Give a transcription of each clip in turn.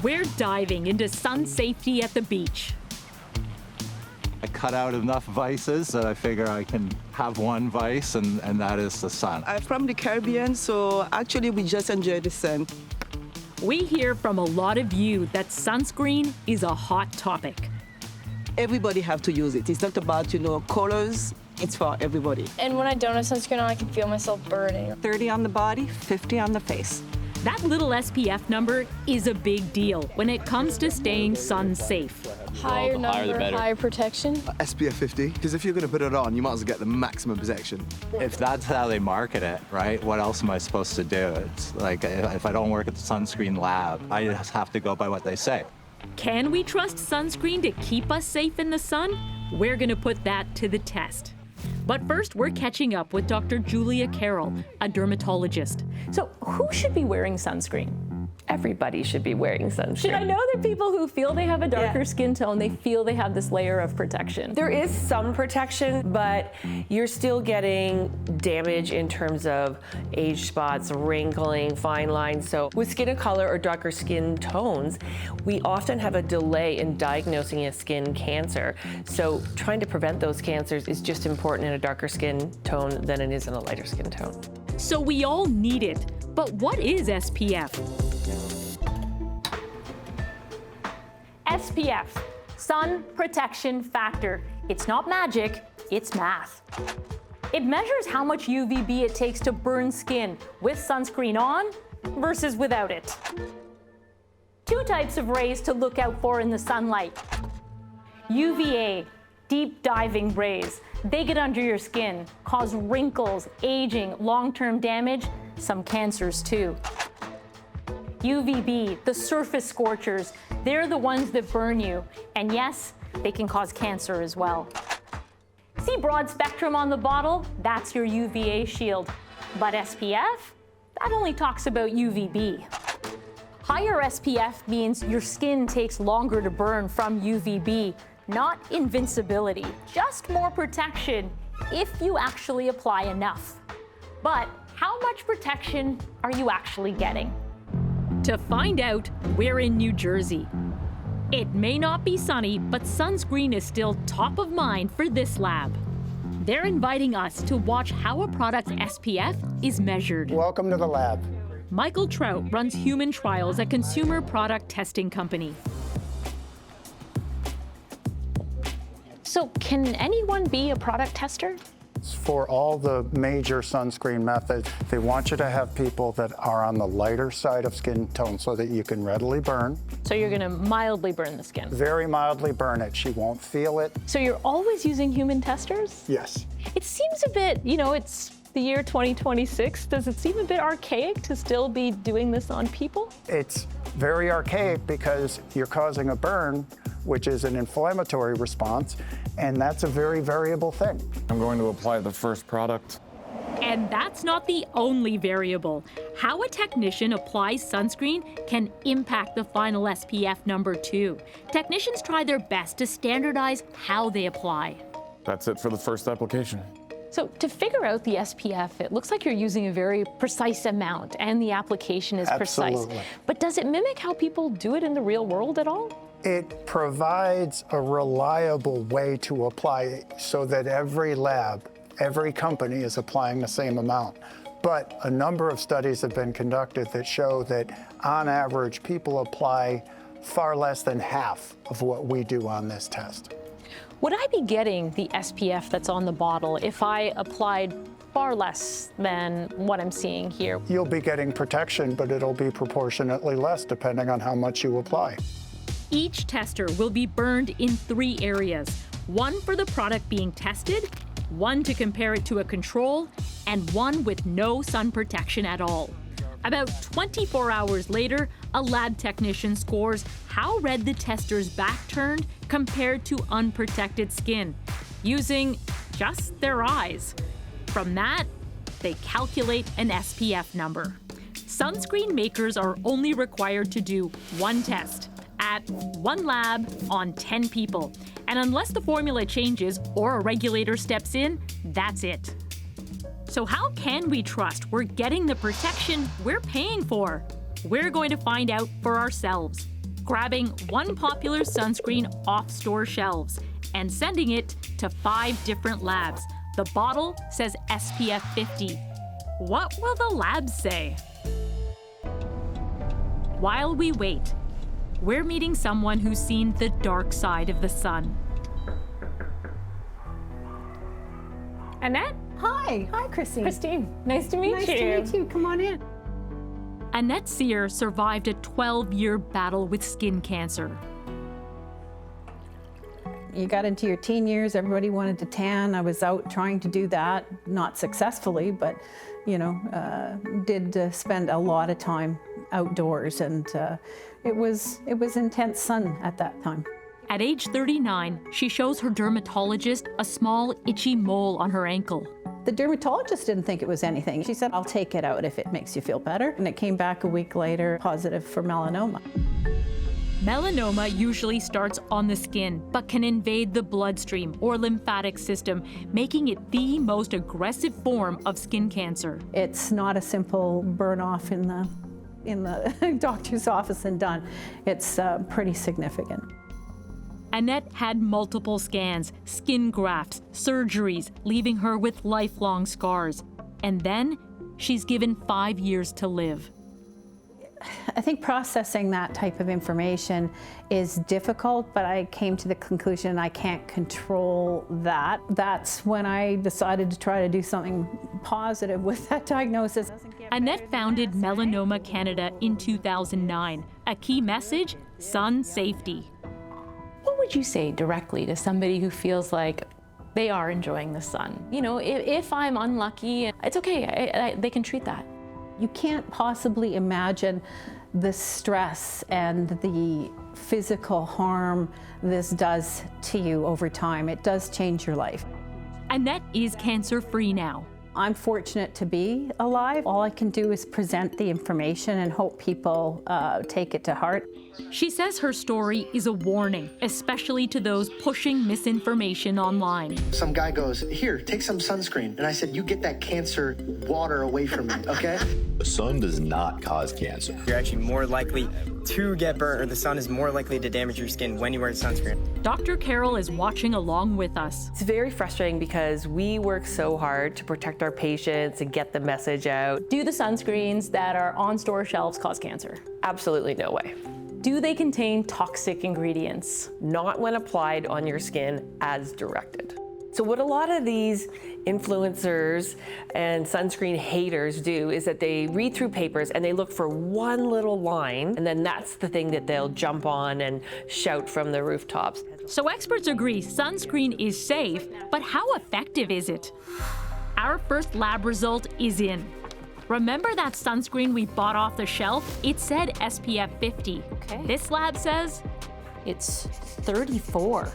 We're diving into sun safety at the beach. I cut out enough vices that I figure I can have one vice, and that is the sun. I'm from the Caribbean, so actually we just enjoy the sun. We hear from a lot of you that sunscreen is a hot topic. Everybody have to use it. It's not about, colors. It's for everybody. And when I don't have sunscreen on, I can feel myself burning. 30 on the body, 50 on the face. That little SPF number is a big deal when it comes to staying sun safe. Higher number, higher protection. SPF 50, because if you're going to put it on, you might as well get the maximum protection. If that's how they market it, right, what else am I supposed to do? It's like if I don't work at the sunscreen lab, I just have to go by what they say. Can we trust sunscreen to keep us safe in the sun? We're going to put that to the test. But first, we're catching up with Dr. Julia Carroll, a dermatologist. So who should be wearing sunscreen? Everybody should be wearing sunscreen. Should I know that people who feel they have a darker skin tone, they feel they have this layer of protection? There is some protection, but you're still getting damage in terms of age spots, wrinkling, fine lines. So with skin of color or darker skin tones, we often have a delay in diagnosing a skin cancer. So trying to prevent those cancers is just important in a darker skin tone than it is in a lighter skin tone. So we all need it. But what is SPF? SPF, sun protection factor. It's not magic, it's math. It measures how much UVB it takes to burn skin with sunscreen on versus without it. Two types of rays to look out for in the sunlight. UVA, deep diving rays. They get under your skin, cause wrinkles, aging, long-term damage, some cancers too. UVB, the surface scorchers, they're the ones that burn you. And yes, they can cause cancer as well. See broad spectrum on the bottle? That's your UVA shield. But SPF? That only talks about UVB. Higher SPF means your skin takes longer to burn from UVB, not invincibility, just more protection if you actually apply enough. But how much protection are you actually getting? To find out, we're in New Jersey. It may not be sunny, but sunscreen is still top of mind for this lab. They're inviting us to watch how a product's SPF is measured. Welcome to the lab. Michael Trout runs human trials at consumer product testing company. So can anyone be a product tester? For all the major sunscreen methods, they want you to have people that are on the lighter side of skin tone so that you can readily burn. So you're gonna mildly burn the skin? Very mildly burn it. She won't feel it. So you're always using human testers? Yes. It seems a bit, it's the year 2026. Does it seem a bit archaic to still be doing this on people? It's very archaic because you're causing a burn, which is an inflammatory response, and that's a very variable thing. I'm going to apply the first product. And that's not the only variable. How a technician applies sunscreen can impact the final SPF number too. Technicians try their best to standardize how they apply. That's it for the first application. So to figure out the SPF, it looks like you're using a very precise amount and the application is Absolutely. precise. But does it mimic how people do it in the real world at all? It provides a reliable way to apply it so that every lab, every company is applying the same amount. But a number of studies have been conducted that show that on average, people apply far less than half of what we do on this test. Would I be getting the SPF that's on the bottle if I applied far less than what I'm seeing here? You'll be getting protection, but it'll be proportionately less depending on how much you apply. Each tester will be burned in 3 areas. One for the product being tested, one to compare it to a control, and one with no sun protection at all. About 24 hours later, a lab technician scores how red the tester's back turned compared to unprotected skin, using just their eyes. From that, they calculate an SPF number. Sunscreen makers are only required to do one test at one lab on 10 people. And unless the formula changes or a regulator steps in, that's it. So how can we trust we're getting the protection we're paying for? We're going to find out for ourselves. grabbing one popular sunscreen off store shelves and sending it to 5 different labs. The bottle says SPF 50. What will the labs say? While we wait, we're meeting someone who's seen the dark side of the sun. Annette? Hi. Hi, Christine. Christine, nice to meet you. Nice to meet you. Come on in. Annette Sear survived a 12-year battle with skin cancer. You got into your teen years, everybody wanted to tan. I was out trying to do that, not successfully, but did spend a lot of time outdoors, and it was intense sun at that time. At age 39, she shows her dermatologist a small, itchy mole on her ankle. The dermatologist didn't think it was anything. She said, I'll take it out if it makes you feel better. And it came back a week later, positive for melanoma. Melanoma usually starts on the skin, but can invade the bloodstream or lymphatic system, making it the most aggressive form of skin cancer. It's not a simple burn off in the doctor's office and done. It's pretty significant. Annette had multiple scans, skin grafts, surgeries, leaving her with lifelong scars. And then she's given 5 years to live. I think processing that type of information is difficult, but I came to the conclusion I can't control that. That's when I decided to try to do something positive with that diagnosis. Annette founded Melanoma Canada in 2009. A key message: sun safety. What would you say directly to somebody who feels like they are enjoying the sun? You know, if I'm unlucky, it's okay, they can treat that. You can't possibly imagine the stress and the physical harm this does to you over time. It does change your life. Annette is cancer-free now. I'm fortunate to be alive. All I can do is present the information and hope people take it to heart. She says her story is a warning, especially to those pushing misinformation online. Some guy goes, here, take some sunscreen. And I said, you get that cancer water away from me, okay? The sun does not cause cancer. You're actually more likely to get burnt, or the sun is more likely to damage your skin when you wear sunscreen. Dr. Carol is watching along with us. It's very frustrating because we work so hard to protect our patients and get the message out. Do the sunscreens that are on store shelves cause cancer? Absolutely no way. Do they contain toxic ingredients? Not when applied on your skin as directed. So what a lot of these influencers and sunscreen haters do is that they read through papers and they look for one little line, and then that's the thing that they'll jump on and shout from the rooftops. So experts agree sunscreen is safe, but how effective is it? Our first lab result is in. Remember that sunscreen we bought off the shelf? It said SPF 50. Okay. This lab says it's 34.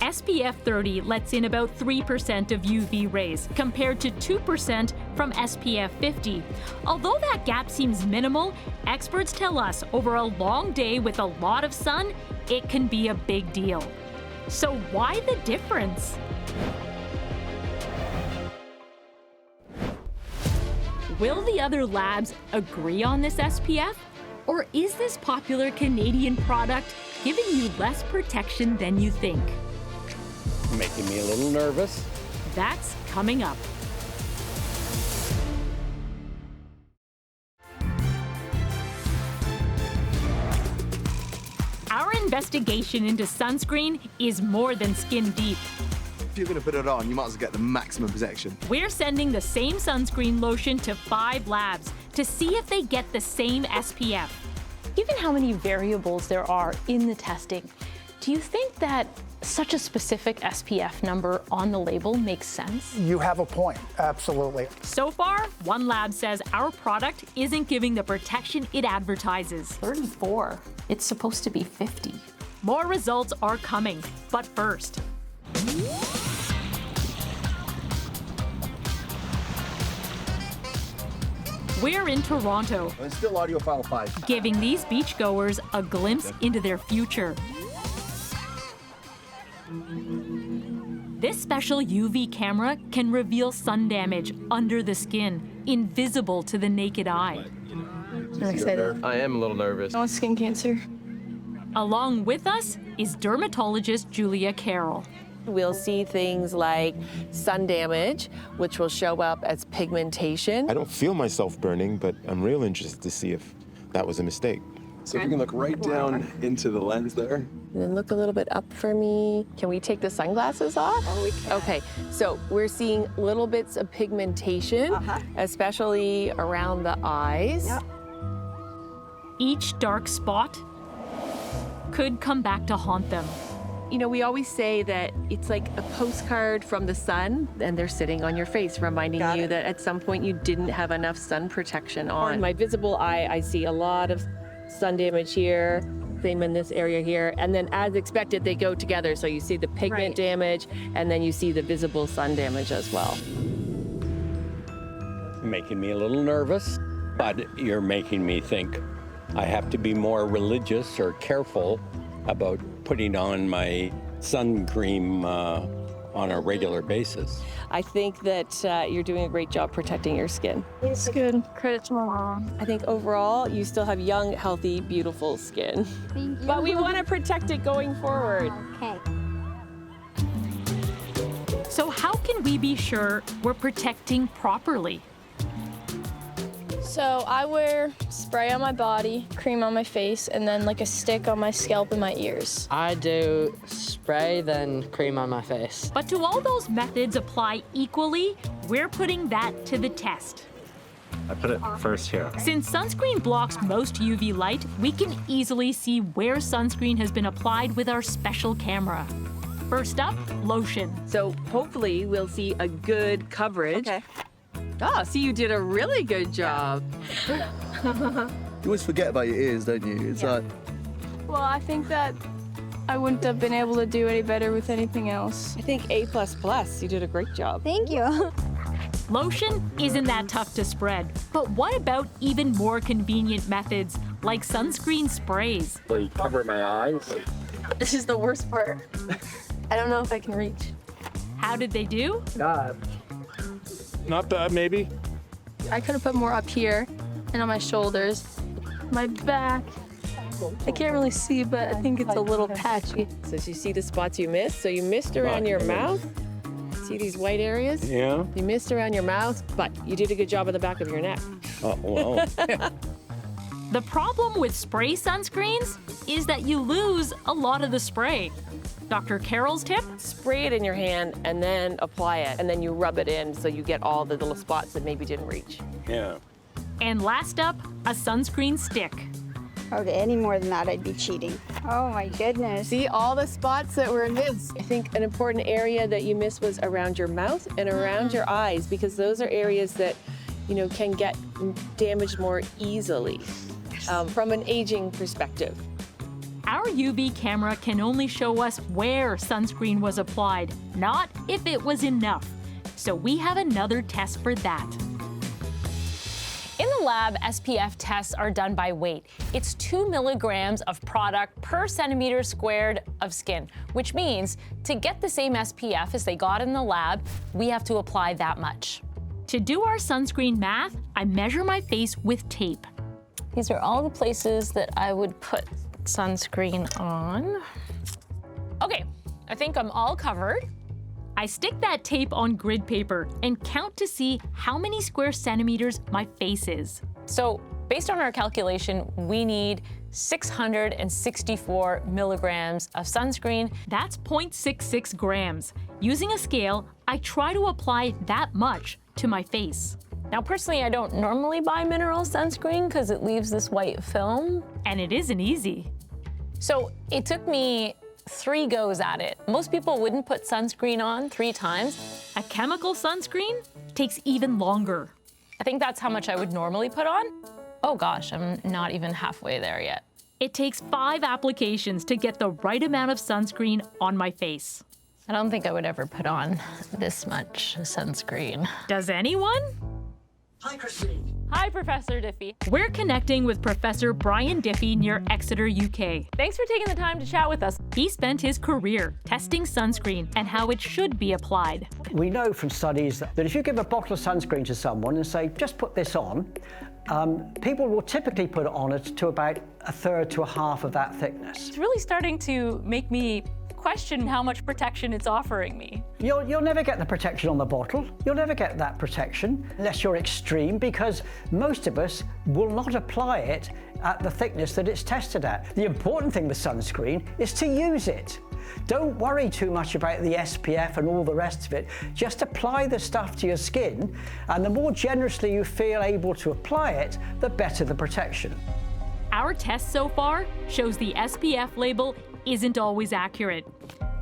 SPF 30 lets in about 3% of UV rays, compared to 2% from SPF 50. Although that gap seems minimal, experts tell us over a long day with a lot of sun, it can be a big deal. So why the difference? Will the other labs agree on this SPF? Or is this popular Canadian product giving you less protection than you think? Making me a little nervous. That's coming up. Our investigation into sunscreen is more than skin deep. If you're going to put it on, you might as well get the maximum protection. We're sending the same sunscreen lotion to 5 labs to see if they get the same SPF. Given how many variables there are in the testing, do you think that such a specific SPF number on the label makes sense? You have a point, absolutely. So far, one lab says our product isn't giving the protection it advertises. 34. It's supposed to be 50. More results are coming, but first. We're in Toronto, And still audio file 5. giving these beachgoers a glimpse into their future. This special UV camera can reveal sun damage under the skin, invisible to the naked eye. I'm excited. I am a little nervous. I want skin cancer. Along with us is dermatologist Julia Carroll. We'll see things like sun damage, which will show up as pigmentation. I don't feel myself burning, but I'm real interested to see if that was a mistake. So if you can look right down into the lens there. And then look a little bit up for me. Can we take the sunglasses off? Oh, we can. Okay, so we're seeing little bits of pigmentation, especially around the eyes. Yep. Each dark spot could come back to haunt them. You know, we always say that it's like a postcard from the sun, and they're sitting on your face, reminding you that at some point you didn't have enough sun protection on. In my visible eye, I see a lot of sun damage here, same in this area here, and then as expected, they go together. So you see the pigment damage, and then you see the visible sun damage as well. Making me a little nervous, but you're making me think I have to be more religious or careful about putting on my sun cream on a regular basis. I think that you're doing a great job protecting your skin. It's good. Credit to my mom. I think overall, you still have young, healthy, beautiful skin. Thank you. But we want to protect it going forward. Okay. So how can we be sure we're protecting properly? So I wear spray on my body, cream on my face, and then like a stick on my scalp and my ears. I do spray, then cream on my face. But do all those methods apply equally? We're putting that to the test. I put it first here. Since sunscreen blocks most UV light, we can easily see where sunscreen has been applied with our special camera. First up, lotion. So hopefully we'll see a good coverage. Okay. Oh, see, you did a really good job. You always forget about your ears, don't you? It's like... Well, I think that I wouldn't have been able to do any better with anything else. I think A++. You did a great job. Thank you. Lotion isn't that tough to spread, but what about even more convenient methods like sunscreen sprays? Will you cover my eyes? This is the worst part. I don't know if I can reach. How did they do? Not bad, maybe. I could have put more up here and on my shoulders. My back, I can't really see, but I think it's a little patchy. So you see the spots you missed? So you missed around your mouth. See these white areas? Yeah. You missed around your mouth, but you did a good job on the back of your neck. Oh, well. The problem with spray sunscreens is that you lose a lot of the spray. Dr. Carroll's tip? Spray it in your hand and then apply it, and then you rub it in so you get all the little spots that maybe didn't reach. Yeah. And last up, a sunscreen stick. Okay, any more than that, I'd be cheating. Oh my goodness. See all the spots that were missed? I think an important area that you missed was around your mouth and around your eyes, because those are areas that, you know, can get damaged more easily from an aging perspective. Our UV camera can only show us where sunscreen was applied, not if it was enough. So we have another test for that. In the lab, SPF tests are done by weight. It's 2 milligrams of product per centimeter squared of skin, which means to get the same SPF as they got in the lab, we have to apply that much. To do our sunscreen math, I measure my face with tape. These are all the places that I would put sunscreen on. Okay, I think I'm all covered. I stick that tape on grid paper and count to see how many square centimeters my face is. So based on our calculation, we need 664 milligrams of sunscreen. That's 0.66 grams. Using a scale, I try to apply that much to my face. Now, personally, I don't normally buy mineral sunscreen because it leaves this white film. And it isn't easy. So it took me 3 goes at it. Most people wouldn't put sunscreen on 3 times. A chemical sunscreen takes even longer. I think that's how much I would normally put on. Oh gosh, I'm not even halfway there yet. It takes 5 applications to get the right amount of sunscreen on my face. I don't think I would ever put on this much sunscreen. Does anyone? Hi, Christine. Hi, Professor Diffie. We're connecting with Professor Brian Diffie near Exeter, UK. Thanks for taking the time to chat with us. He spent his career testing sunscreen and how it should be applied. We know from studies that if you give a bottle of sunscreen to someone and say, just put this on, people will typically put it on it to about a third to a half of that thickness. It's really starting to make me question how much protection it's offering me. You'll never get the protection on the bottle. You'll never get that protection unless you're extreme, because most of us will not apply it at the thickness that it's tested at. The important thing with sunscreen is to use it. Don't worry too much about the SPF and all the rest of it. Just apply the stuff to your skin, and the more generously you feel able to apply it, the better the protection. Our test so far shows the SPF label isn't always accurate.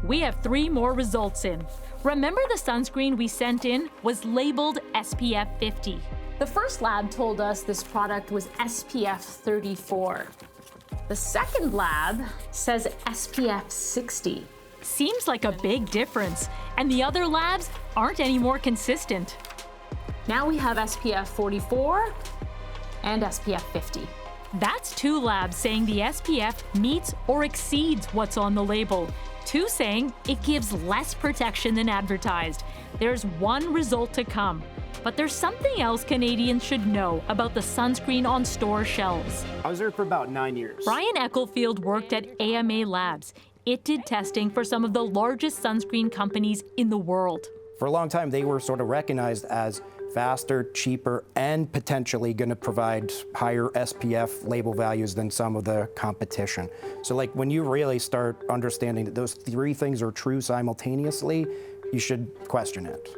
We have 3 more results in. Remember, the sunscreen we sent in was labeled SPF 50. The first lab told us this product was SPF 34. The second lab says SPF 60. Seems like a big difference, and the other labs aren't any more consistent. Now we have SPF 44 and SPF 50. That's 2 labs saying the SPF meets or exceeds what's on the label. 2 saying it gives less protection than advertised. There's 1 result to come. But there's something else Canadians should know about the sunscreen on store shelves. I was there for about 9 years. Brian Ecclefield worked at AMA Labs. It did testing for some of the largest sunscreen companies in the world. For a long time, they were sort of recognized as faster, cheaper, and potentially going to provide higher SPF label values than some of the competition. So like when you really start understanding that those 3 things are true simultaneously, you should question it.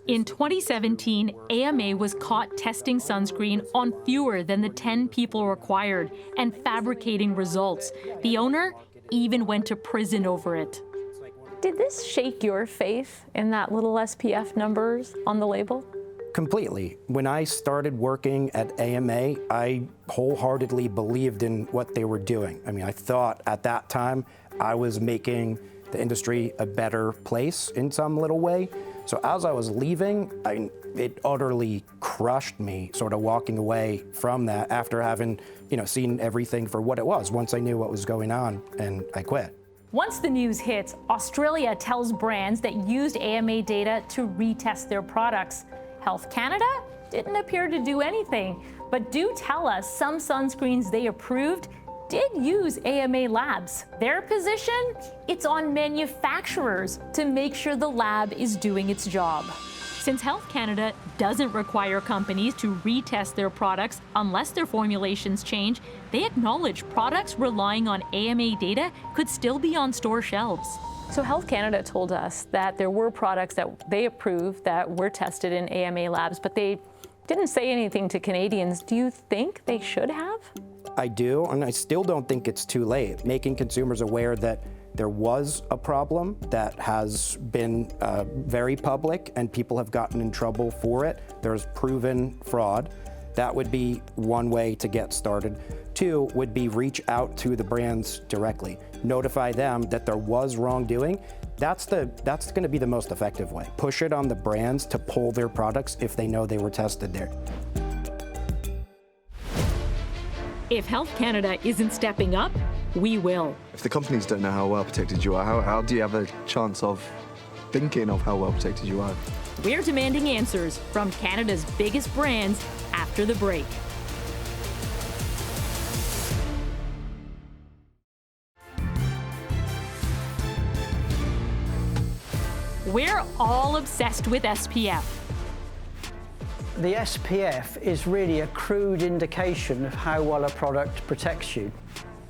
In 2017, AMA was caught testing sunscreen on fewer than the 10 people required and fabricating results. The owner even went to prison over it. Did this shake your faith in that little SPF numbers on the label? Completely. When I started working at AMA, I wholeheartedly believed in what they were doing. I mean, I thought at that time I was making the industry a better place in some little way. So as I was leaving, it utterly crushed me, sort of walking away from that after having, seen everything for what it was once I knew what was going on, and I quit. Once the news hits, Australia tells brands that used AMA data to retest their products. Health Canada didn't appear to do anything, but do tell us some sunscreens they approved did use AMA labs. Their position? It's on manufacturers to make sure the lab is doing its job. Since Health Canada doesn't require companies to retest their products unless their formulations change, they acknowledge products relying on AMA data could still be on store shelves. So Health Canada told us that there were products that they approved that were tested in AMA labs, but they didn't say anything to Canadians. Do you think they should have? I do, and I still don't think it's too late. Making consumers aware that there was a problem that has been very public and people have gotten in trouble for it. There's proven fraud. That would be one way to get started. 2 would be reach out to the brands directly. Notify them that there was wrongdoing. That's going to be the most effective way. Push it on the brands to pull their products if they know they were tested there. If Health Canada isn't stepping up, we will. If the companies don't know how well protected you are, how do you have a chance of thinking of how well protected you are? We're demanding answers from Canada's biggest brands after the break. We're all obsessed with SPF. The SPF is really a crude indication of how well a product protects you.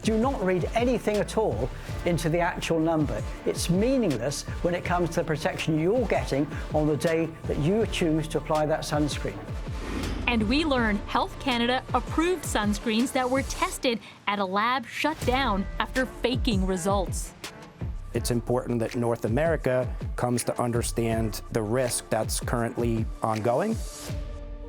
Do not read anything at all into the actual number. It's meaningless when it comes to the protection you're getting on the day that you choose to apply that sunscreen. And we learn Health Canada approved sunscreens that were tested at a lab shut down after faking results. It's important that North America comes to understand the risk that's currently ongoing.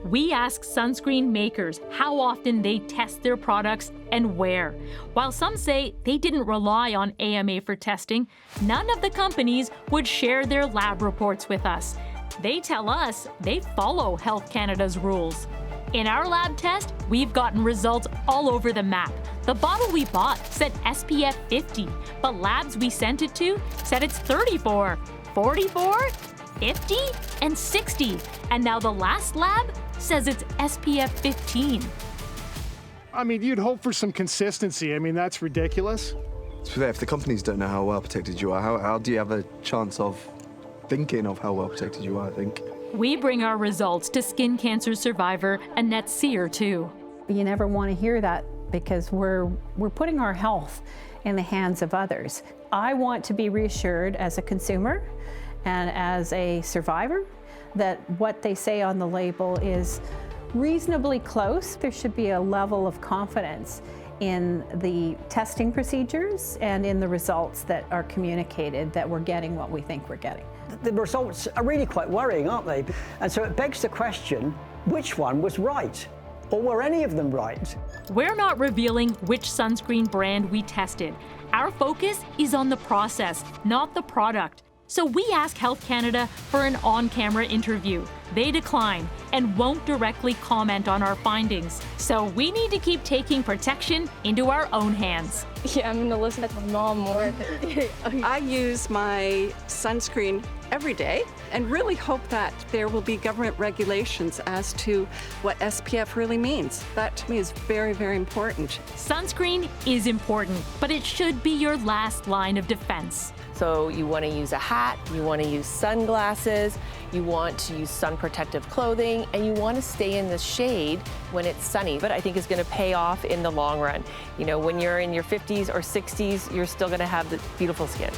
We ask sunscreen makers how often they test their products and where. While some say they didn't rely on AMA for testing, none of the companies would share their lab reports with us. They tell us they follow Health Canada's rules. In our lab test, we've gotten results all over the map. The bottle we bought said SPF 50, but labs we sent it to said it's 34, 44, 50, and 60. And now the last lab says it's SPF 15. I mean, you'd hope for some consistency. I mean, that's ridiculous. So if the companies don't know how well protected you are, how do you have a chance of thinking of how well protected you are, I think? We bring our results to skin cancer survivor Annette Sear, too. You never want to hear that because we're putting our health in the hands of others. I want to be reassured as a consumer and as a survivor that what they say on the label is reasonably close. There should be a level of confidence in the testing procedures and in the results that are communicated, that we're getting what we think we're getting. The results are really quite worrying, aren't they? And so it begs the question, which one was right? Or were any of them right? We're not revealing which sunscreen brand we tested. Our focus is on the process, not the product. So we asked Health Canada for an on-camera interview. They declined and won't directly comment on our findings. So we need to keep taking protection into our own hands. Yeah, I'm gonna listen to my mom more. I use my sunscreen every day and really hope that there will be government regulations as to what SPF really means. That to me is very, very important. Sunscreen is important, but it should be your last line of defense. So you want to use a hat, you want to use sunglasses, you want to use sun protective clothing, and you want to stay in the shade when it's sunny. But I think it's going to pay off in the long run. You know, when you're in your 50s or 60s, you're still going to have the beautiful skin.